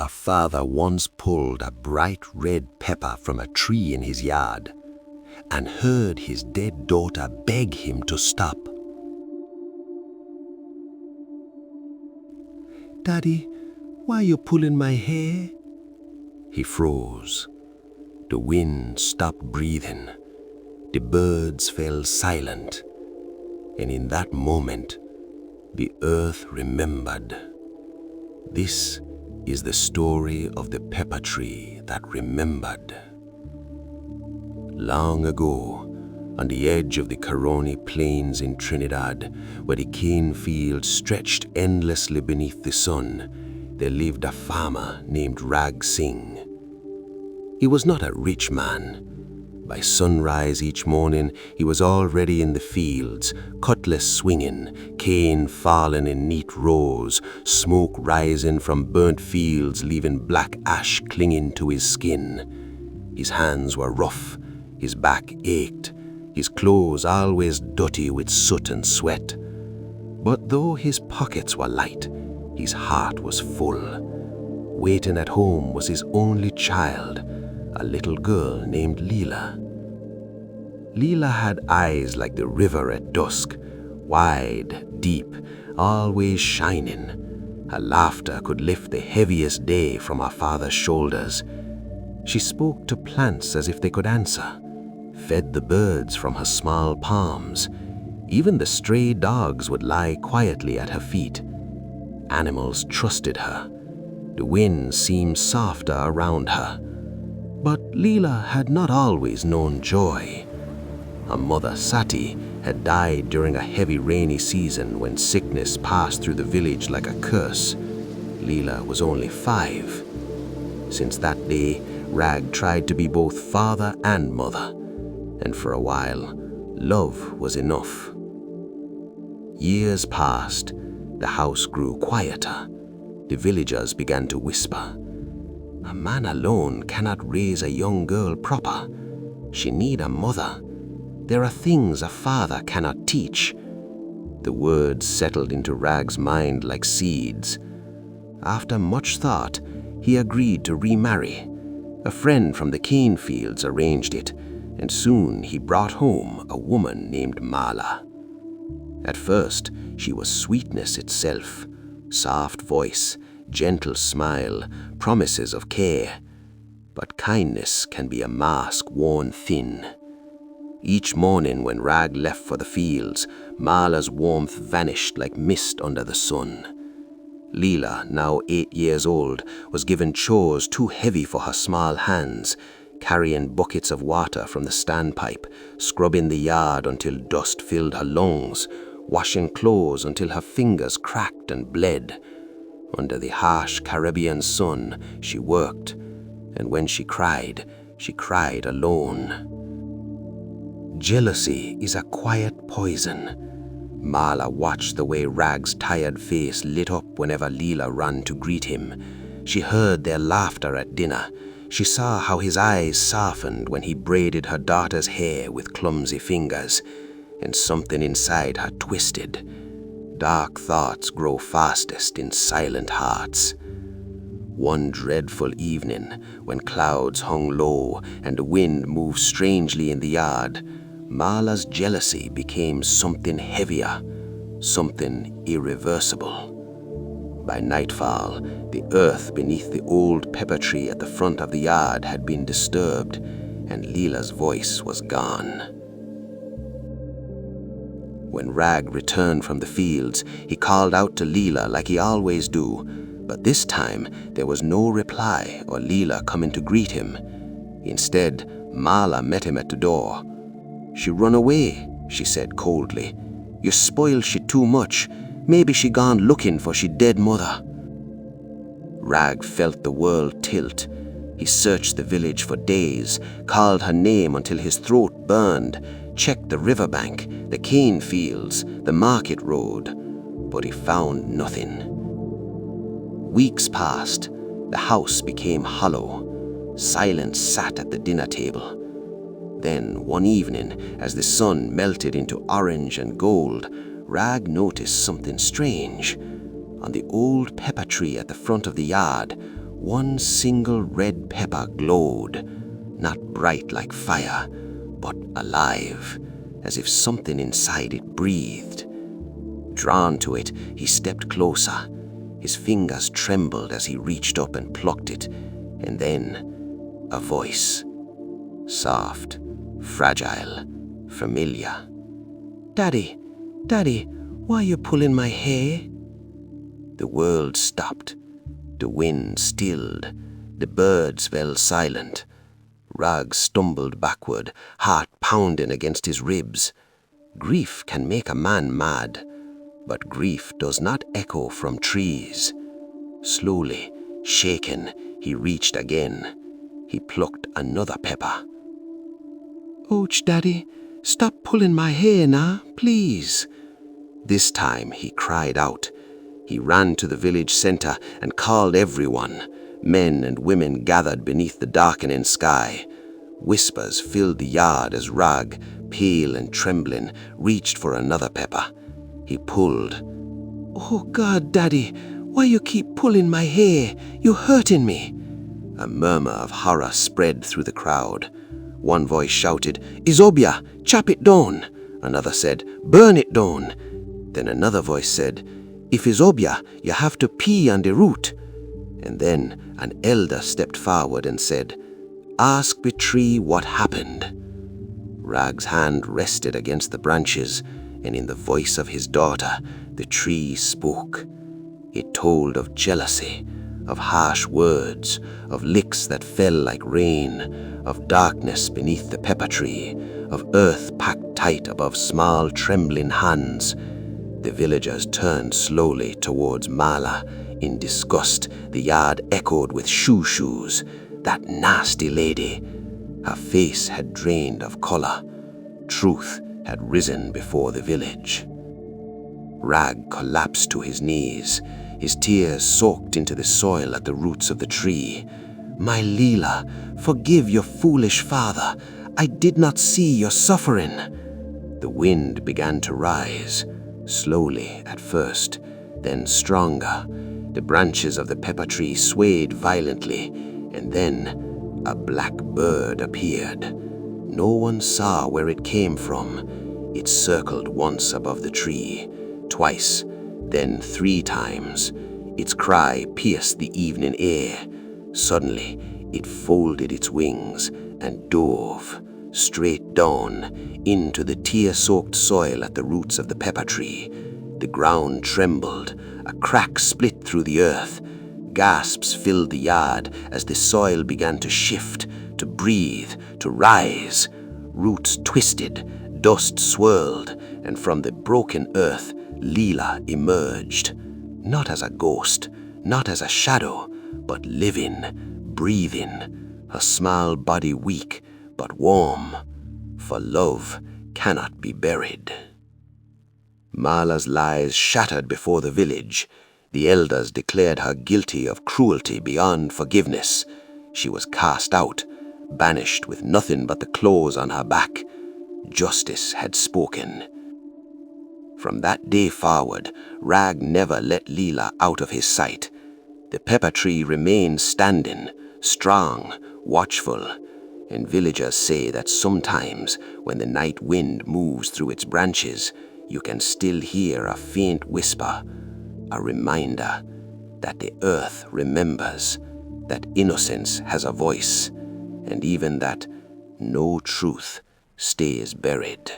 A father once pulled a bright red pepper from a tree in his yard and heard his dead daughter beg him to stop. "Daddy, why are you pulling my hair?" He froze. The wind stopped breathing. The birds fell silent. And in that moment, the earth remembered. This is the story of the pepper tree that remembered. Long ago, on the edge of the Caroni plains in Trinidad, where the cane fields stretched endlessly beneath the sun, there lived a farmer named Rag Singh. He was not a rich man. By sunrise each morning, he was already in the fields, cutlass swinging, cane falling in neat rows, smoke rising from burnt fields, leaving black ash clinging to his skin. His hands were rough, his back ached, his clothes always dirty with soot and sweat. But though his pockets were light, his heart was full. Waiting at home was his only child, a little girl named Leela. Leela had eyes like the river at dusk, wide, deep, always shining. Her laughter could lift the heaviest day from her father's shoulders. She spoke to plants as if they could answer, fed the birds from her small palms. Even the stray dogs would lie quietly at her feet. Animals trusted her. The wind seemed softer around her. But Leela had not always known joy. Her mother, Sati, had died during a heavy rainy season when sickness passed through the village like a curse. Leela was only 5. Since that day, Rag tried to be both father and mother, and for a while, love was enough. Years passed. The house grew quieter. The villagers began to whisper, "A man alone cannot raise a young girl proper. She need a mother. There are things a father cannot teach." The words settled into Rag's mind like seeds. After much thought, he agreed to remarry. A friend from the cane fields arranged it, and soon he brought home a woman named Mala. At first, she was sweetness itself, soft voice, gentle smile, promises of care. But kindness can be a mask worn thin. Each morning when Rag left for the fields, Mala's warmth vanished like mist under the sun. Leela, now 8 years old, was given chores too heavy for her small hands, carrying buckets of water from the standpipe, scrubbing the yard until dust filled her lungs, washing clothes until her fingers cracked and bled. Under the harsh Caribbean sun, she worked, and when she cried alone. Jealousy is a quiet poison. Mala watched the way Rag's tired face lit up whenever Leela ran to greet him. She heard their laughter at dinner. She saw how his eyes softened when he braided her daughter's hair with clumsy fingers, and something inside her twisted. Dark thoughts grow fastest in silent hearts. One dreadful evening, when clouds hung low and the wind moved strangely in the yard, Mala's jealousy became something heavier, something irreversible. By nightfall, the earth beneath the old pepper tree at the front of the yard had been disturbed, and Leela's voice was gone. When Rag returned from the fields, he called out to Leela like he always do, but this time there was no reply or Leela coming to greet him. Instead, Mala met him at the door. "She run away," she said coldly. "You spoil she too much. Maybe she gone looking for she dead mother." Rag felt the world tilt. He searched the village for days, called her name until his throat burned, checked the riverbank, the cane fields, the market road, but he found nothing. Weeks passed. The house became hollow. Silence sat at the dinner table. Then, one evening, as the sun melted into orange and gold, Rag noticed something strange. On the old pepper tree at the front of the yard, One single red pepper glowed, not bright like fire, but alive, as if something inside it breathed. Drawn to it, he stepped closer. His fingers trembled as he reached up and plucked it, and then a voice. Soft, fragile, familiar. "Daddy, Daddy, why are you pulling my hair?" The world stopped. The wind stilled. The birds fell silent. Rag stumbled backward, heart pounding against his ribs. Grief can make a man mad, but grief does not echo from trees. Slowly, shaken, he reached again. He plucked another pepper. "Ouch, Daddy, stop pulling my hair now, please." This time he cried out. He ran to the village center and called everyone. Men and women gathered beneath the darkening sky. Whispers filled the yard as Rag, pale and trembling, reached for another pepper. He pulled. "Oh God, Daddy, why you keep pulling my hair? You're hurting me." A murmur of horror spread through the crowd. One voice shouted, "Izobia, chop it down." Another said, "Burn it down." Then another voice said, "If Izobia, you have to pee on the root." And then an elder stepped forward and said, "Ask the tree what happened." Rag's hand rested against the branches, and in the voice of his daughter, the tree spoke. It told of jealousy, of harsh words, of licks that fell like rain, of darkness beneath the pepper tree, of earth packed tight above small trembling hands. The villagers turned slowly towards Mala. In disgust, the yard echoed with shoo-shoos. That nasty lady. Her face had drained of color. Truth had risen before the village. Rag collapsed to his knees. His tears soaked into the soil at the roots of the tree. "My Leela, forgive your foolish father. I did not see your suffering." The wind began to rise, slowly at first, then stronger. The branches of the pepper tree swayed violently, and then a black bird appeared. No one saw where it came from. It circled once above the tree, twice, then 3 times. Its cry pierced the evening air. Suddenly, it folded its wings and dove straight down into the tear-soaked soil at the roots of the pepper tree. The ground trembled. A crack split through the earth. Gasps filled the yard as the soil began to shift, to breathe, to rise. Roots twisted, dust swirled, and from the broken earth, Leela emerged. Not as a ghost, not as a shadow, but living, breathing, her small body weak but warm, for love cannot be buried. Mala's lies shattered before the village. The elders declared her guilty of cruelty beyond forgiveness. She was cast out, banished with nothing but the clothes on her back. Justice had spoken. From that day forward, Rag never let Leela out of his sight. The pepper tree remained standing, strong, watchful, and villagers say that sometimes when the night wind moves through its branches, you can still hear a faint whisper, a reminder that the earth remembers, that innocence has a voice, and even that no truth stays buried.